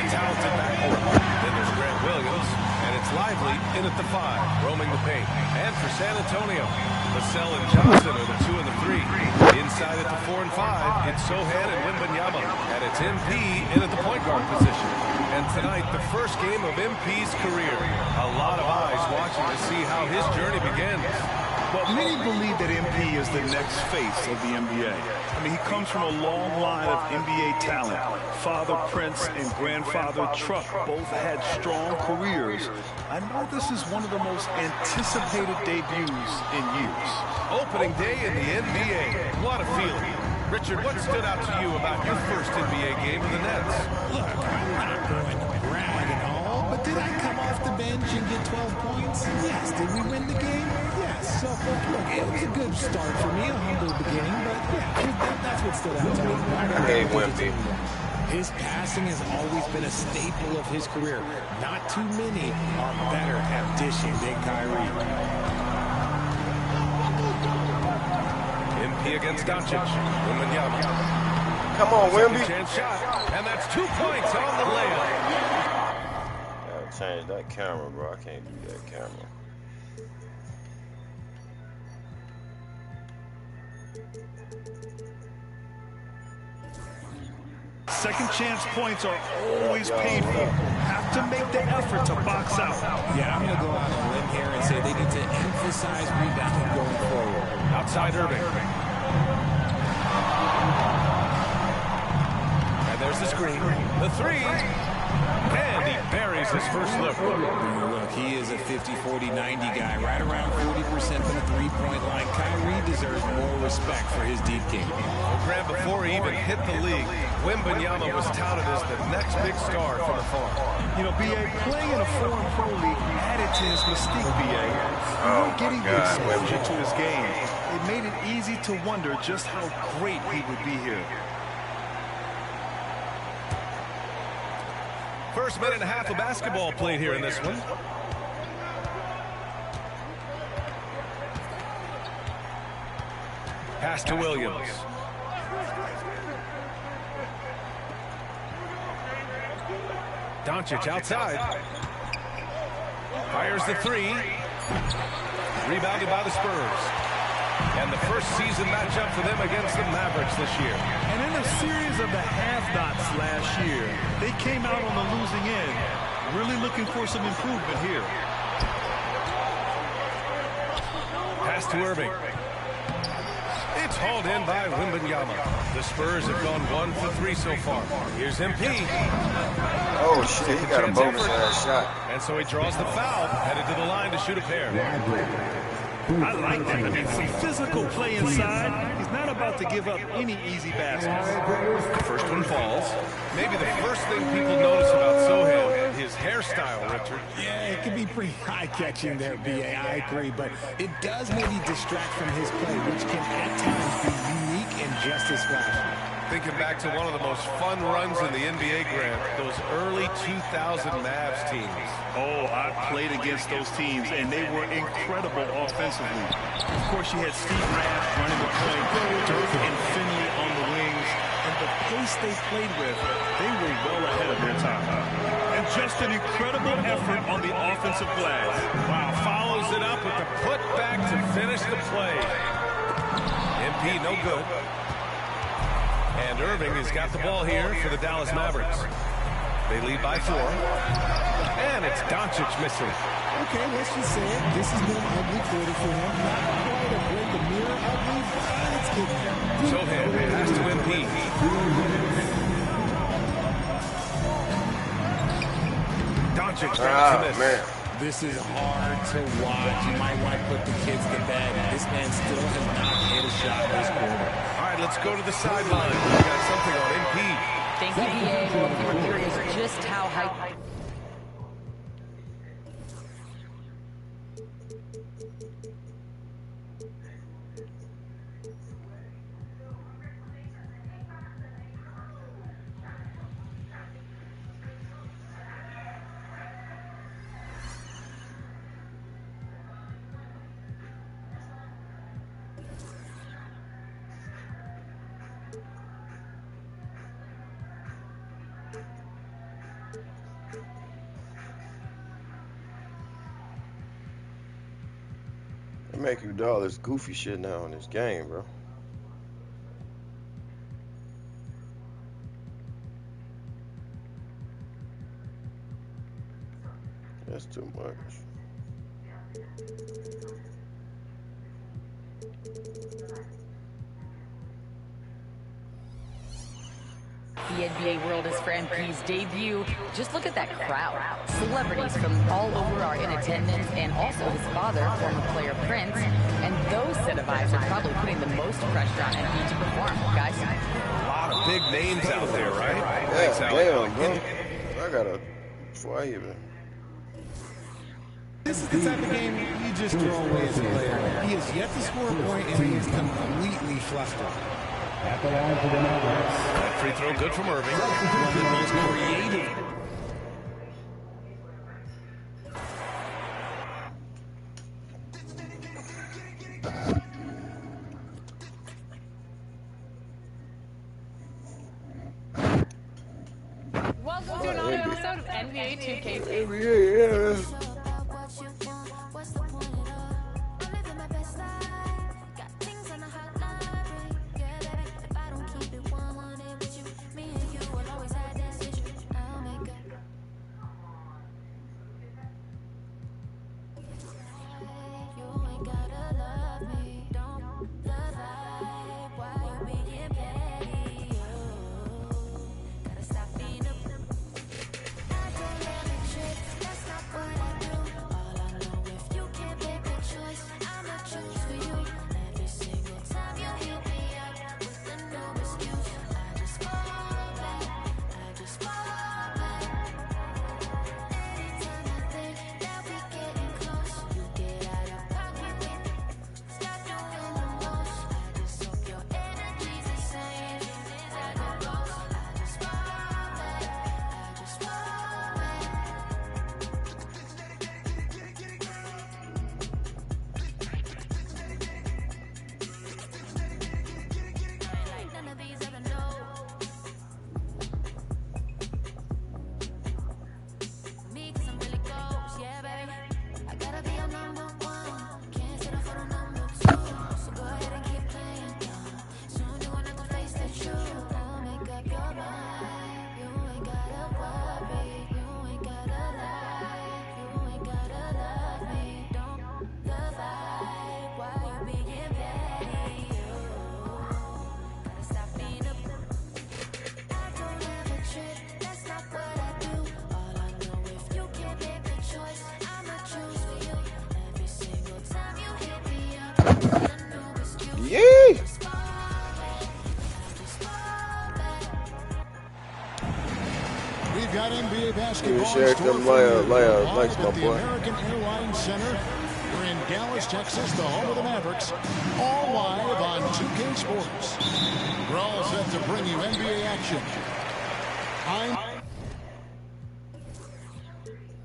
talented backcourt. Then there's Grant Williams, and it's Lively in at the 5, roaming the paint. And for San Antonio, Vassell and Johnson are the 2 and the 3. Inside at the 4 and 5, it's Sochan and Wembanyama. And it's MP in at the point guard position. And tonight, the first game of MP's career. A lot of eyes watching to see how his journey begins. Well, many believe that MP is the next face of the NBA. I mean, he comes from a long line of NBA talent. Father Prince and grandfather Truck both had strong careers. I know this is one of the most anticipated debuts in years. Opening day in the NBA. What a feeling. Richard, what stood out to you about your first NBA game with the Nets? Look, I'm not going to brag and all, but did I come off the bench and get 12 points? Yes. Did we win the game? Yes. So, look, it was a good start for me, a humble beginning, but yeah, that's what stood out to me. Hey, Wimpy. His passing has always been a staple of his career. Not too many are better at dishing than Kyrie. MP against Doncic. Wembanyama. Come on, Wemby. Chance shot, and that's 2 points on the layup. Gotta change that camera, bro. I can't do that camera. Second chance points are always painful. Have to make the effort to box out. Yeah, I'm going to go out on a limb here and say they need to emphasize rebounding going forward. Outside Irving. And there's the screen. The 3. And he buries his first look. Look, he is a 50-40-90 guy, right around 40% from the three-point line. Kyrie deserves more respect for his deep game. Well, Grant, before he even hit the league, Wembanyama was touted as the next big star for the farm. You know, B.A., playing in a foreign pro league added to his mystique, B.A. Getting the exposure to his game, it made it easy to wonder just how great he would be here. First minute and a half of basketball played here in this one. Pass to Williams. Doncic outside. Fires the 3. Rebounded by the Spurs. And the first season matchup for them against the Mavericks this year. And in a series of the half-dots last year, they came out on the losing end, really looking for some improvement here. Pass to Irving. It's hauled in by Wembanyama. The Spurs have gone 1 for 3 so far. Here's MP. Oh, shit, he got a bonus for that shot. And so he draws the foul, headed to the line to shoot a pair. I like that. I mean, some physical play inside. He's not about to give up any easy baskets. The first one falls. Maybe the first thing people notice about Sochan, his hairstyle, Richard. Yeah, it can be pretty eye-catching there, B.A. I agree, but it does maybe distract from his play, which can at times be unique and just as flashy. Thinking back to one of the most fun runs in the NBA, Grant, those early 2000 Mavs teams. Oh, I played against those teams, and they were incredible offensively. Of course, you had Steve Nash running the point, Dirk and Finley on the wings, and the pace they played with, they were well ahead of their time. And just an incredible effort on the offensive glass. Wow, follows it up with the putback to finish the play. MP no good. And Irving has got the ball here for the Dallas Mavericks. They lead by 4. And it's Doncic missing. Okay, let's just say it. This has been an ugly quarter for him. Not quite a break the mirror ugly, but it's getting there. Sochan pass to MP. Doncic grabs the miss. Man. This is hard to watch. You might want to put the kids to bed. This man still has not hit a shot this quarter. All right, let's go to the sideline. We got something on MP. Thank you, BA. Well, we were curious just how high... make you do all this goofy shit now in this game, bro? That's too much. The NBA world is for MP's debut. Just look at that crowd. Celebrities from all over are in attendance, and also his father, former player Prince. And those set of eyes are probably putting the most pressure on MP to perform, guys. A lot of big names out there, right? Yeah, damn, bro. I gotta, before I even. This is the type of game you just throw away as a player. He has yet to score a point, and he is completely flustered. At the line for the Mavericks. That free throw good from Irving. One of the most creative. Welcome to another episode of NBA 2K. Yeah. Yee! We've got NBA basketball. You shared them likes, my at the boy. American Airlines Center. We're in Dallas, Texas, the home of the Mavericks. All live on 2K Sports. We're all set to bring you NBA action. I'm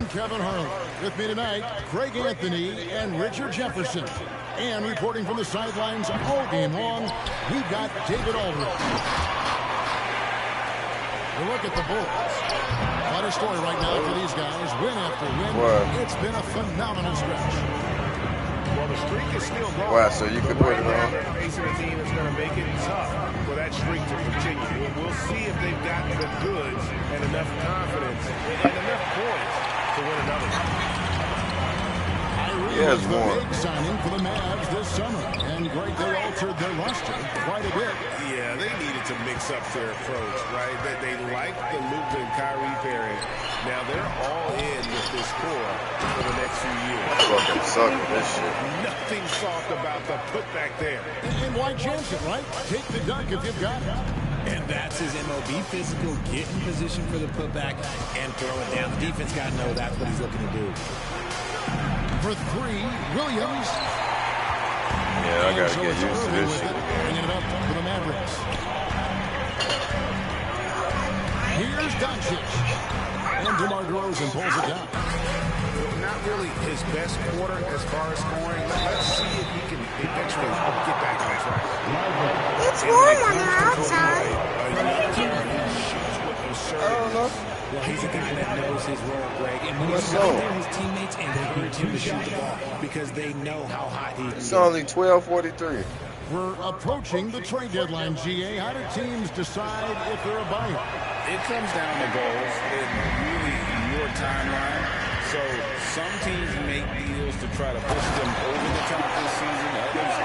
Kevin Harlan. With me tonight, Craig Anthony and Richard Jefferson. And reporting from the sidelines all game long, we've got David Aldridge. We look at the Bulls. What a story right now for these guys. Win after win. Wow. It's been a phenomenal stretch. Well, the streak is still going. Wow, so you could put it on. They're facing a team that's going to make it tough for that streak to continue. We'll see if they've got the goods and enough confidence and enough points to win another one. Kyrie was the big signing for the Mavs this summer. And great, they altered their roster quite a bit. Yeah, they needed to mix up their approach, right? That they like the Luka and Kyrie pairing. Now they're all in with this core for the next few years. Fucking suck at this shit. Nothing soft about the putback there. And why chance it, right? Take the dunk if you've got it. And that's his MOB, physical, get in position for the putback and throw it down. The defense got to know that's what he's looking to do. For three, Williams. Yeah, I gotta get used to this shit. Bringing it up for the Mavericks. Here's Doncic. And DeMar DeRozan pulls it down. Not really his best quarter as far as scoring. Let's see if he can eventually get back on track. It's warm on the outside. A young team who shoots with a don't know. Well, he's a guy that knows his role, Greg. And when he's out there, his teammates encourage him to shoot the ball because they know how hot he can It's get. only 12:43. We're approaching the trade deadline, GA. How do teams decide if they're a buyer? It comes down to goals and really your timeline. So some teams make deals to try to push them over the top this season. Others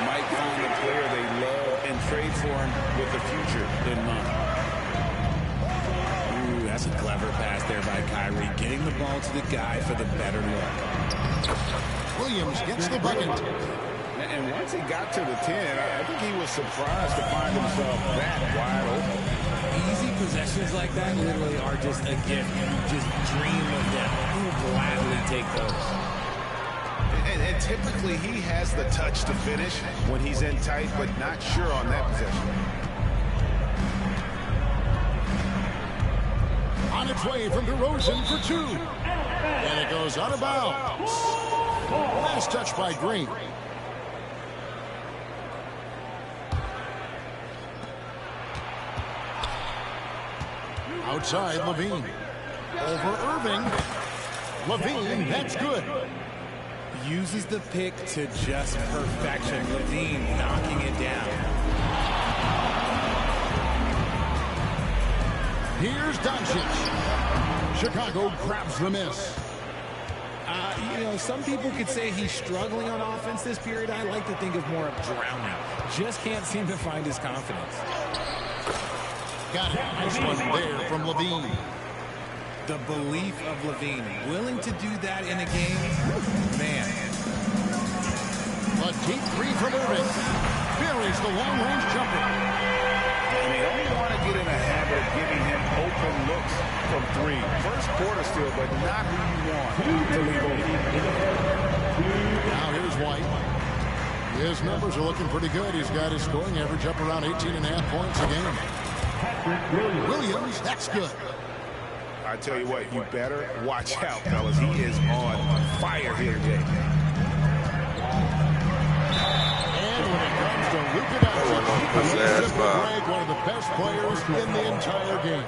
might find a player they love and trade for him with the future in mind. Ooh, that's a clever pass there by Kyrie. Getting the ball to the guy for the better look. Williams gets the bucket. And once he got to the 10, I think he was surprised to find himself that wide open. Easy possessions like that literally are just a gift. You just dream of them. You will gladly take those. And typically he has the touch to finish when he's in tight, but not sure on that possession. On its way from DeRozan for two. And it goes out of bounds. Last touch by Green. Outside, Levine. Over Irving. Levine, that's good. Uses the pick to just perfection. Levine knocking it down. Here's Doncic. Chicago grabs the miss. You know, some people could say he's struggling on offense this period. I like to think of more of drowning. Just can't seem to find his confidence. Got it. Nice one there from Levine. The belief of Levine. Willing to do that in a game? Man. A deep three from Irving. Buries the long-range jumper. And they only want to get in a habit of giving him open looks from three. First quarter still, but not who you want to leave open. Now here's White. His numbers are looking pretty good. He's got his scoring average up around 18.5 points a game. Williams, that's good. I tell you what, you better watch out, fellas. He is on fire here today. And when it comes to Luka Doncic, one of the best players in the entire game.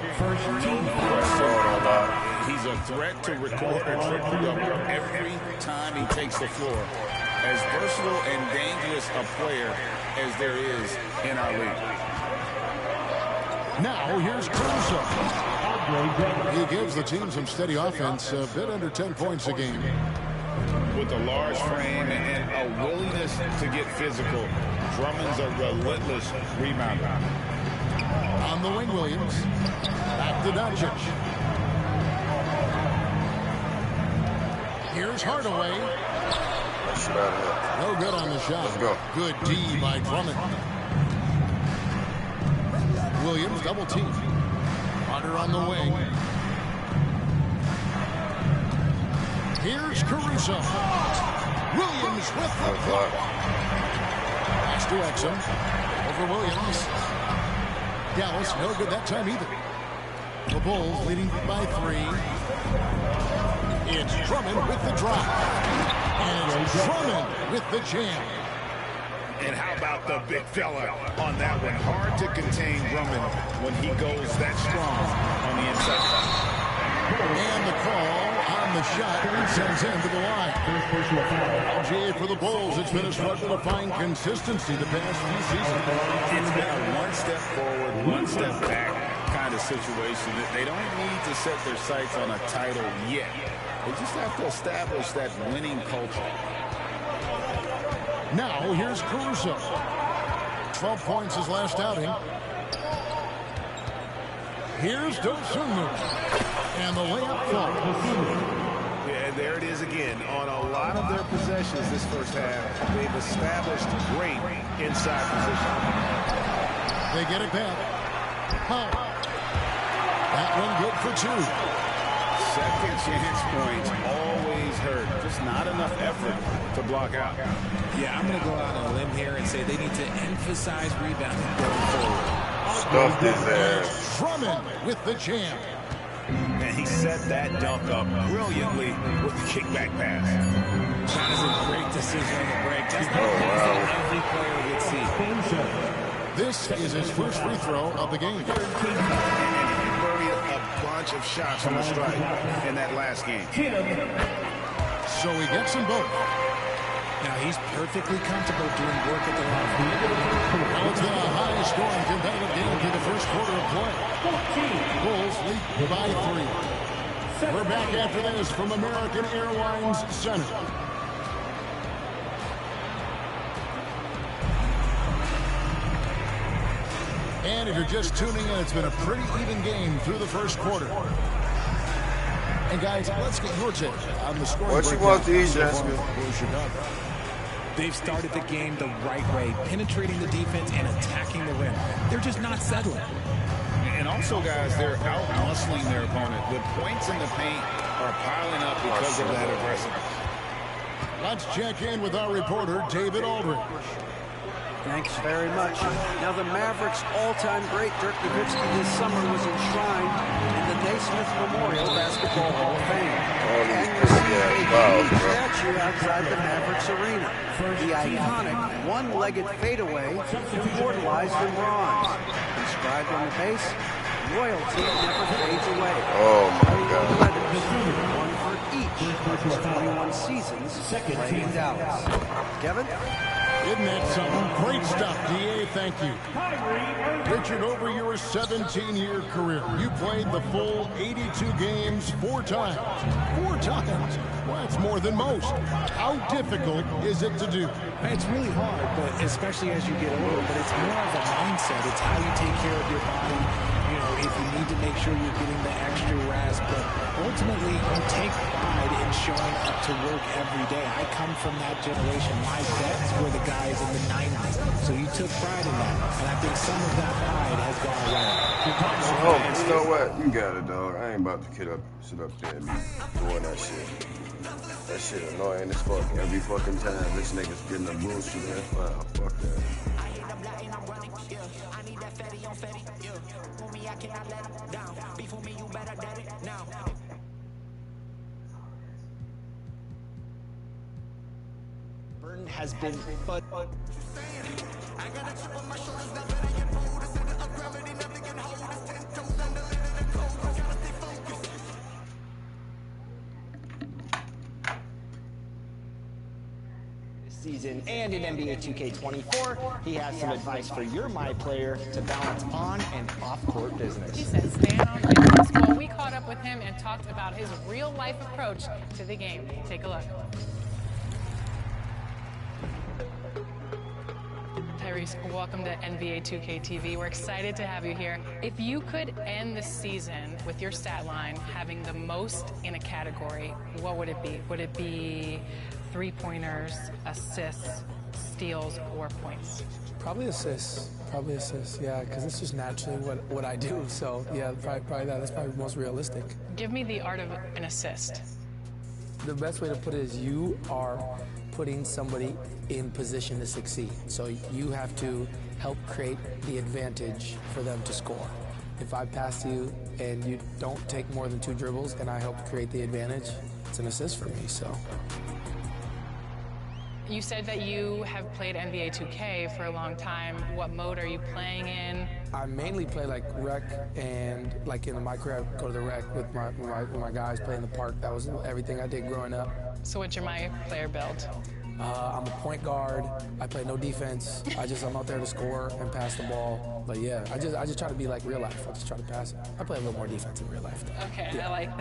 He's a threat to record a triple-double every time he takes the floor. As versatile and dangerous a player as there is in our league. Now here's Caruso. He gives the team some steady offense, a bit under 10 points a game. With a large frame and a willingness to get physical, Drummond's a relentless rebounder. On the wing, Williams. Back to Doncic. Here's Hardaway. No good on the shot. Let's go. Good D by Drummond. Williams double team. Hunter on the wing. Here's Caruso. Williams with the block. Pass to Exum. Over Williams. Dallas, no good that time either. The Bulls leading by 3. It's Drummond with the drop. And it's Drummond with the jam. And how about the big fella on that one? Hard to contain Drummond when he goes that strong on the inside. And the call on the shot sends him to the line. GA for the Bulls. It's been a struggle to find consistency the past few seasons. It's been a one step forward, one step back kind of situation. They don't need to set their sights on a title yet. They just have to establish that winning culture. Now here's Caruso. 12 points his last outing. Here's Dosunmu. And the layup falls. Yeah, there it is again. On a lot of their possessions this first half, they've established great inside position. They get it back. Powell. That one good for 2. Second chance points always hurt. Just not enough effort to block out. Yeah, I'm going to go out on a limb here and say they need to emphasize rebounding going forward. Stuffed his ass. Drummond with the jam. And he set that dunk up brilliantly with the kickback pass. That is a great decision on the break. That's the pass that every player would see. This is his first free throw of the game. And if you bury a batch of shots from the stripe in that last game. So he gets them both. Now he's perfectly comfortable doing work at the line. Well, it's been a high-scoring competitive game through the first quarter of play. Bulls lead by 3. We're back after this from American Airlines Center. And if you're just tuning in, it's been a pretty even game through the first quarter. And guys, let's get your take on the scoring. What you want to eat, Jasper? They've started the game the right way, penetrating the defense and attacking the rim. They're just not settling. And also, guys, they're out-muscling their opponent. The points in the paint are piling up because of that aggressiveness. Let's check in with our reporter, David Aldridge. Thanks very much. Now, the Mavericks' all-time great Dirk Nowitzki this summer was enshrined in the Naismith Memorial Basketball Hall of Fame. And you see a statue outside the Mavericks arena. The iconic one-legged fadeaway immortalized in bronze. Inscribed on the base, royalty never fades away. Oh, my God. One for each of his 21 seasons playing in Dallas. Kevin? Isn't that something? Great stuff, D.A. Thank you. Richard, over your 17-year career, you played the full 82 games 4 times. 4 times? Well, that's more than most. How difficult is it to do? It's really hard, but especially as you get older. But it's more of a mindset. It's how you take care of your body. You know, if you need to make sure you're getting the extra rest. But ultimately, you take pride in showing up to work every day. I come from that generation. My vets were the guys in the 90s. So you took pride in that. And I think some of that pride has gone away. Oh, you know what? You got it, dog. I ain't about to sit up there and be doing that shit. That shit annoying as fuck. Every fucking time this nigga's getting a bullshit in. Wow, fuck that. Burton has been but season and in NBA 2K24, he has some advice for your My Player to balance on and off-court business. He says stay on business. Well, we caught up with him and talked about his real-life approach to the game. Take a look. Tyrese, welcome to NBA 2K TV. We're excited to have you here. If you could end the season with your stat line having the most in a category, what would it be? Would it be three-pointers, assists, steals, or points? Probably assists. Yeah, because it's just naturally what I do. So yeah, probably that. That's probably most realistic. Give me the art of an assist. The best way to put it is you are putting somebody in position to succeed. So you have to help create the advantage for them to score. If I pass you and you don't take more than 2 dribbles and I help create the advantage, it's an assist for me. So. You said that you have played NBA 2K for a long time. What mode are you playing in? I mainly play like rec, and like in my career, I go to the rec with my guys, play in the park. That was everything I did growing up. So what's your My Player build? I'm a point guard. I play no defense. I'm out there to score and pass the ball. But yeah, I just try to be like real life. I just try to pass it. I play a little more defense in real life, though. Okay, yeah. I like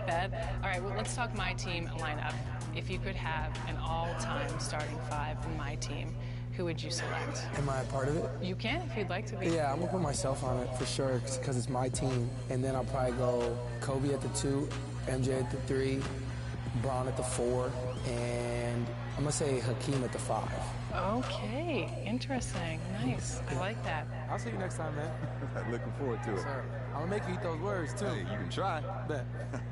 that. All right, well, let's talk my team lineup. If you could have an all-time starting 5 in my team, who would you select? Am I a part of it? You can if you'd like to be. Yeah, I'm going to put myself on it for sure because it's my team. And then I'll probably go Kobe at the 2, MJ at the 3, Bron at the 4, and I'm going to say Hakeem at the 5. Okay, interesting. Nice. I like that. I'll see you next time, man. Looking forward to it. Sir, I'm going to make you eat those words, too. Hey, you can try. Bet.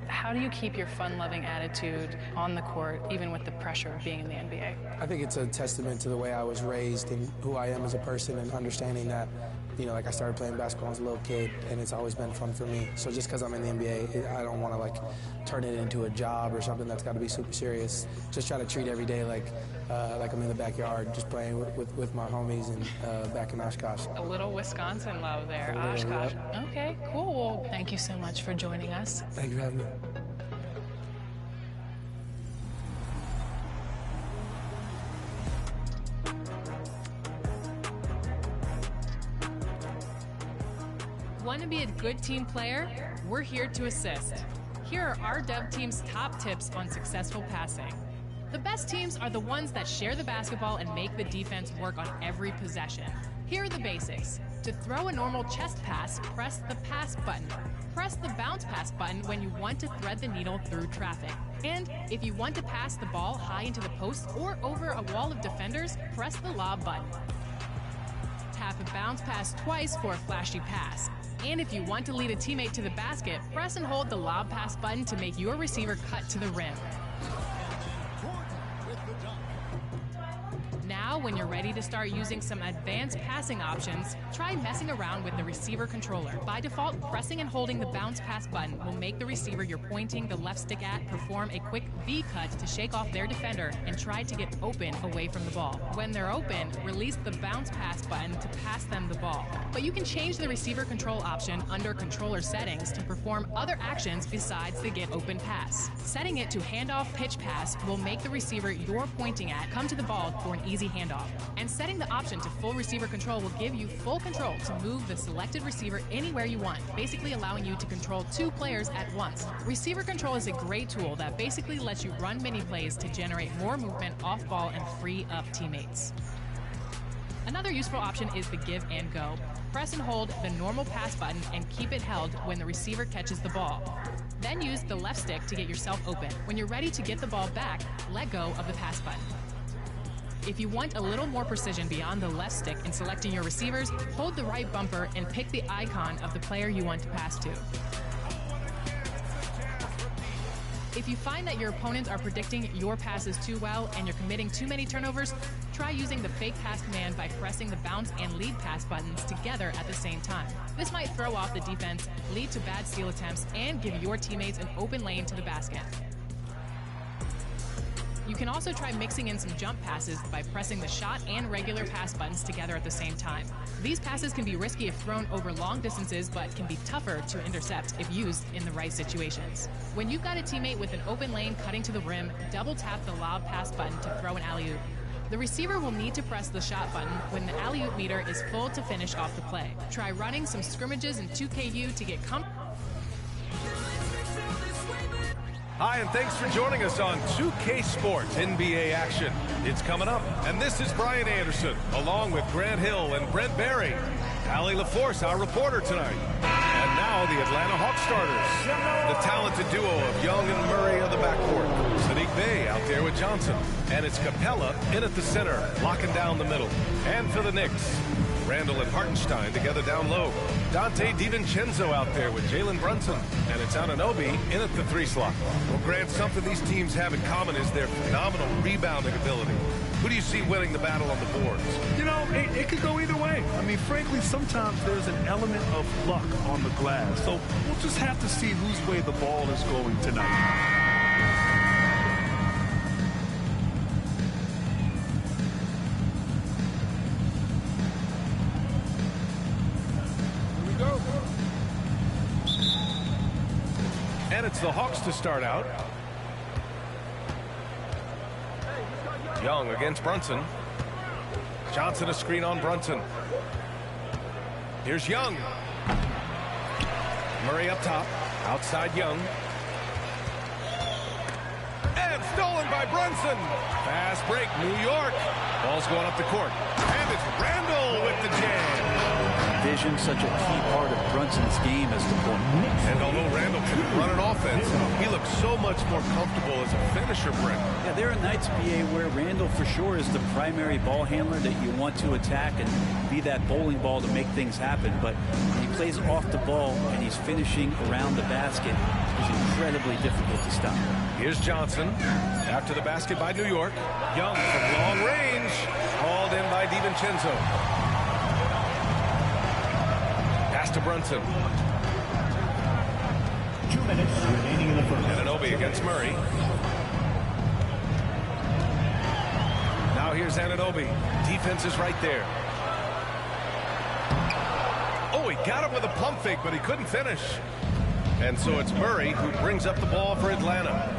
How do you keep your fun-loving attitude on the court, even with the pressure of being in the NBA? I think it's a testament to the way I was raised and who I am as a person and understanding that, you know, like I started playing basketball as a little kid, and it's always been fun for me. So just because I'm in the NBA, I don't want to like turn it into a job or something that's got to be super serious. Just try to treat every day like I'm in the backyard, just playing with my homies and back in Oshkosh. A little Wisconsin love there, Oshkosh. Okay, cool. Well, thank you so much for joining us. Thank you for having me. Want to be a good team player? We're here to assist. Here are our Dev Team's top tips on successful passing. The best teams are the ones that share the basketball and make the defense work on every possession. Here are the basics. To throw a normal chest pass, press the pass button. Press the bounce pass button when you want to thread the needle through traffic. And if you want to pass the ball high into the post or over a wall of defenders, press the lob button. Tap a bounce pass twice for a flashy pass. And if you want to lead a teammate to the basket, press and hold the lob pass button to make your receiver cut to the rim. Now, when you're ready to start using some advanced passing options, try messing around with the receiver controller. By default, pressing and holding the bounce pass button will make the receiver you're pointing the left stick at perform a quick V-cut to shake off their defender and try to get open away from the ball. When they're open, release the bounce pass button to pass them the ball. But you can change the receiver control option under controller settings to perform other actions besides the get open pass. Setting it to handoff pitch pass will make the receiver you're pointing at come to the ball for an easy handoff. And setting the option to full receiver control will give you full control to move the selected receiver anywhere you want, basically allowing you to control two players at once. Receiver control is a great tool that basically lets you run mini plays to generate more movement off ball and free up teammates. Another useful option is the give and go. Press and hold the normal pass button and keep it held when the receiver catches the ball. Then use the left stick to get yourself open. When you're ready to get the ball back, let go of the pass button. If you want a little more precision beyond the left stick in selecting your receivers, hold the right bumper and pick the icon of the player you want to pass to. If you find that your opponents are predicting your passes too well and you're committing too many turnovers, try using the fake pass command by pressing the bounce and lead pass buttons together at the same time. This might throw off the defense, lead to bad steal attempts, and give your teammates an open lane to the basket. You can also try mixing in some jump passes by pressing the shot and regular pass buttons together at the same time. These passes can be risky if thrown over long distances, but can be tougher to intercept if used in the right situations. When you've got a teammate with an open lane cutting to the rim, double tap the lob pass button to throw an alley-oop. The receiver will need to press the shot button when the alley-oop meter is full to finish off the play. Try running some scrimmages in 2KU to get comfortable. Hi, and thanks for joining us on 2K Sports NBA action. It's coming up, and this is Brian Anderson, along with Grant Hill and Brent Barry. Allie LaForce, our reporter tonight. And now the Atlanta Hawks starters. The talented duo of Young and Murray of the backcourt. Sadiq Bey out there with Johnson. And it's Capella in at the center, locking down the middle. And for the Knicks, Randall and Hartenstein together down low. Dante DiVincenzo out there with Jalen Brunson. And it's Anunoby in at the 3 slot. Well, Grant, something these teams have in common is their phenomenal rebounding ability. Who do you see winning the battle on the boards? You know, it could go either way. I mean, frankly, sometimes there's an element of luck on the glass. So we'll just have to see whose way the ball is going tonight. And it's the Hawks to start out. Young against Brunson. Johnson a screen on Brunson. Here's Young. Murray up top. Outside Young. And stolen by Brunson. Fast break, New York. Ball's going up the court. And it's Randall with the jam. Vision, such a key part of Brunson's game as the point. And although Randall can run an offense, he looks so much more comfortable as a finisher, Brent. Yeah, there are nights, BA, where Randall for sure is the primary ball handler that you want to attack and be that bowling ball to make things happen. But when he plays off the ball and he's finishing around the basket, it's incredibly difficult to stop. Here's Johnson after the basket by New York. Young from long range, hauled in by DiVincenzo. Pass to Brunson. 2 minutes remaining in the first. Anunoby against Murray. Now here's Anunoby. Defense is right there. Oh, he got him with a pump fake, but he couldn't finish. And so it's Murray who brings up the ball for Atlanta.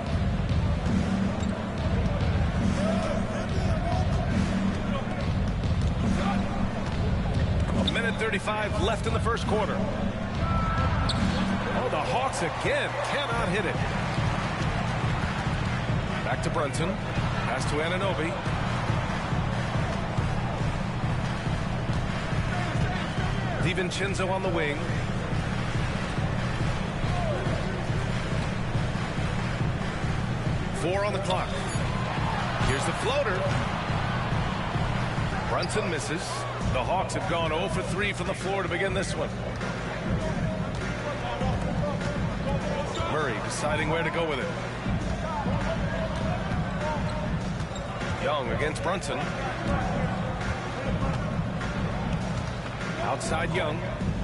A minute 35 left in the first quarter. Oh, the Hawks again cannot hit it. Back to Brunson. Pass to Anunoby. DiVincenzo on the wing. Four on the clock. Here's the floater. Brunson misses. The Hawks have gone 0 for 3 from the floor to begin this one. Murray deciding where to go with it. Young against Brunson. Outside Young.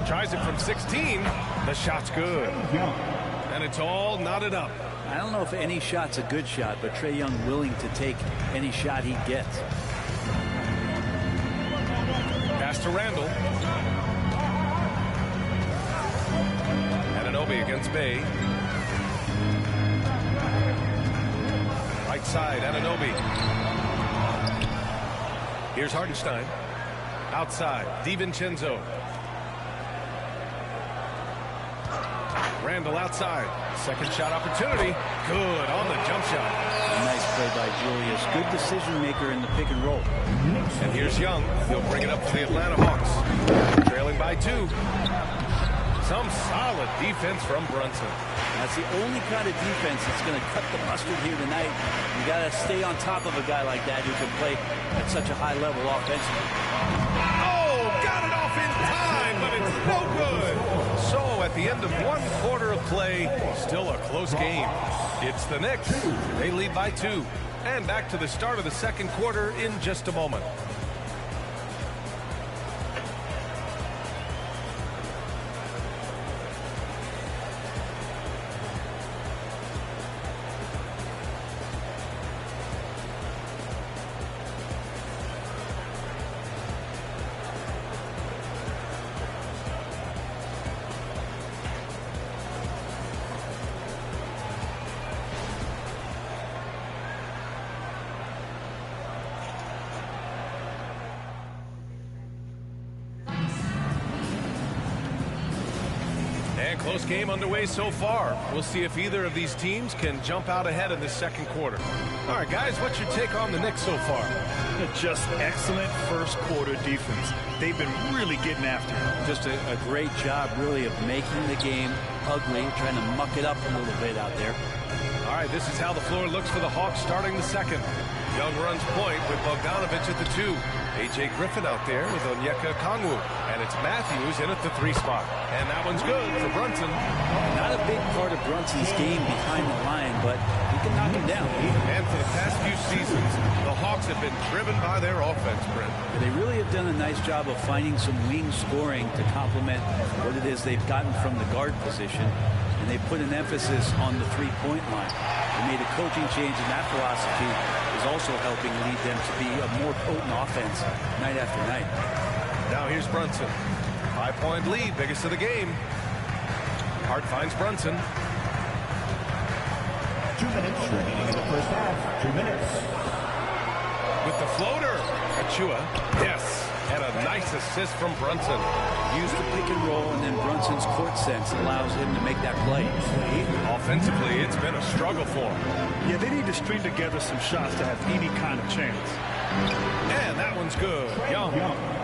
Tries it from 16. The shot's good. And it's all knotted up. I don't know if any shot's a good shot, but Trae Young willing to take any shot he gets. Pass to Randall. Anunoby against Bay. Right side, Anunoby. Here's Hartenstein. Outside, DiVincenzo. Randall outside. Second shot opportunity. Good on the jump shot. A nice play by Julius. Good decision maker in the pick and roll. And here's Young. He'll bring it up for the Atlanta Hawks. Trailing by 2. Some solid defense from Brunson. That's the only kind of defense that's going to cut the mustard here tonight. You got to stay on top of a guy like that who can play at such a high level offensively. Oh, got it off in time, but it's no good. So at the end of 1 quarter of play, still a close game. It's the Knicks. They lead by 2. And back to the start of the second quarter in just a moment. And close game underway so far. We'll see if either of these teams can jump out ahead in the second quarter. All right, guys, what's your take on the Knicks so far? Just excellent first quarter defense. They've been really getting after it. Just a great job, really, of making the game ugly, trying to muck it up a little bit out there. All right, this is how the floor looks for the Hawks starting the second. Young runs point with Bogdanovich at the 2. A.J. Griffin out there with Onyeka Okongwu. And it's Matthews in at the 3 spot. And that one's good for Brunson. Not a big part of Brunson's game behind the line, but he can knock him down. And for the past few seasons, the Hawks have been driven by their offense, Brent. They really have done a nice job of finding some wing scoring to complement what it is they've gotten from the guard position. And they put an emphasis on the three-point line. They made a coaching change, and that philosophy is also helping lead them to be a more potent offense night after night. Now here's Brunson. 5-point lead, biggest of the game. Hart finds Brunson. 2 minutes remaining in the first half. 2 minutes. With the floater. Achua. Yes. And a nice assist from Brunson. Use the pick and roll, and then Brunson's court sense allows him to make that play. Offensively, it's been a struggle for him. Yeah, they need to string together some shots to have any kind of chance. And that one's good. Young.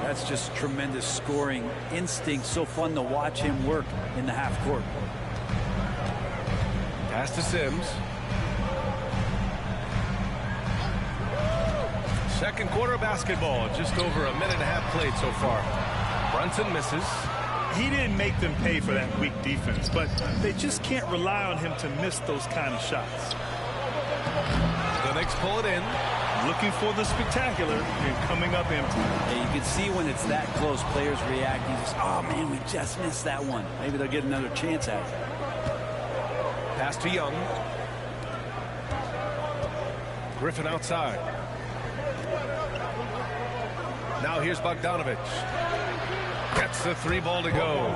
That's just tremendous scoring instinct. So fun to watch him work in the half court. Pass to Sims. Second quarter basketball. Just over a minute and a half played so far. Brunson misses. He didn't make them pay for that weak defense, but they just can't rely on him to miss those kind of shots. The Knicks pull it in. looking for the spectacular and coming up empty. Yeah, you can see when it's that close, players react. You just, oh man, we just missed that one. Maybe they'll get another chance at it. Pass to Young. Griffin outside. Now here's Bogdanovic. Gets the 3 ball to go.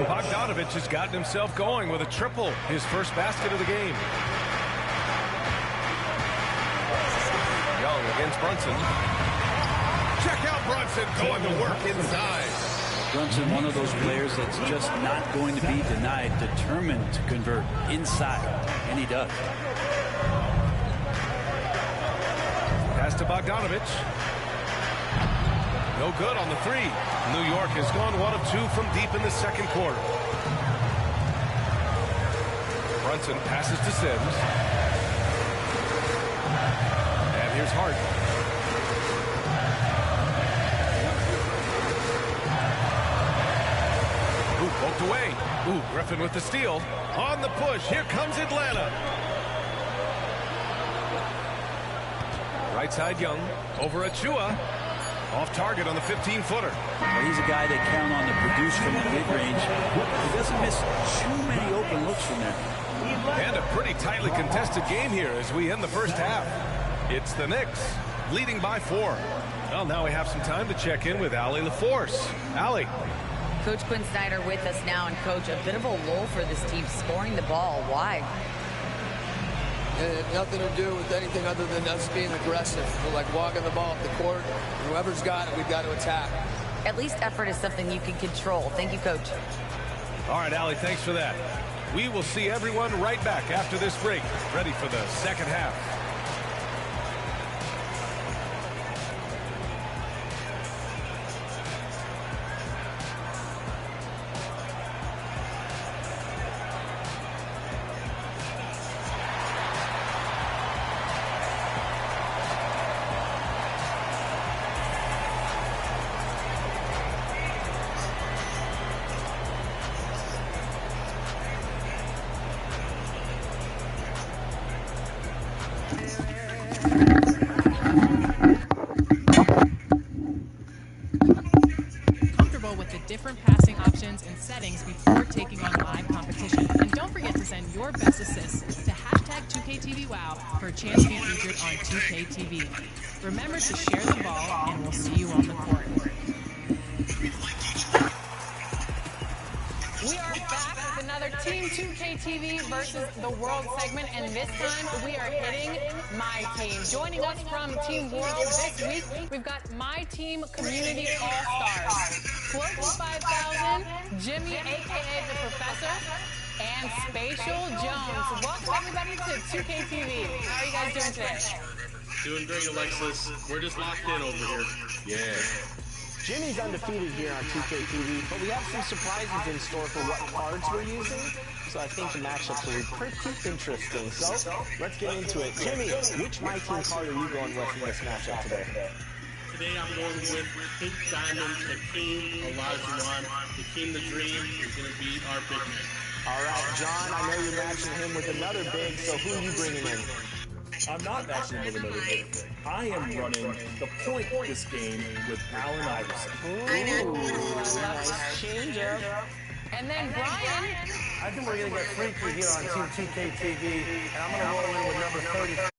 Bogdanovic has gotten himself going with a triple. His first basket of the game. Young against Brunson. Check out Brunson going to work inside. Brunson, one of those players that's just not going to be denied, determined to convert inside, and he does. Pass to Bogdanovic. No good on the 3. New York has gone 1 of 2 from deep in the second quarter. Brunson passes to Sims. And here's Hart. Ooh, poked away. Ooh, Griffin with the steal. On the push. Here comes Atlanta. Right side Young. Over Achua. Off target on the 15-footer. Well, he's a guy they count on to produce from the mid-range. He doesn't miss too many open looks from there. And a pretty tightly contested game here as we end the first half. It's the Knicks leading by 4. Well, now we have some time to check in with Allie LaForce. Allie. Coach Quinn Snyder with us now, and Coach, a bit of a lull for this team scoring the ball. Why? It had nothing to do with anything other than us being aggressive. We're like walking the ball up the court. Whoever's got it, we've got to attack. At least effort is something you can control. Thank you, Coach. All right, Allie, thanks for that. We will see everyone right back after this break, ready for the second half. Different passing options and settings before taking on live competition. And don't forget to send your best assists to #2KTVWOW for a chance to be featured on 2KTV. Remember to share the ball, and we'll see you on the court. We are back with another Team 2KTV versus the World segment, and this time we are hitting My Team. Joining us from Team World this week, we've got My Team Community All-Stars. Float 5000, Jimmy, a.k.a. the Professor, and Spatial Jones. Welcome, everybody, to 2KTV. How are you guys doing today? Doing great, Alexis. We're just locked in over here. Yeah. Jimmy's undefeated here on 2KTV, but we have some surprises in store for what cards we're using. So I think the matchups will be pretty interesting. So let's get into it. Jimmy, which My Team card are you going with in this matchup today? Today I'm going with Pink Diamond, Hakeem Olajuwon. Hakeem the Dream is going to be our big man. All right, John, I know you're matching him with another big, so who are you bringing in? I'm not matching him with another big. I am running the point this game with Allen Iverson. Ooh, nice change up. And then Brian. I think we're going to get freaky here on Team 2KTV, and I'm going to roll in with number 30.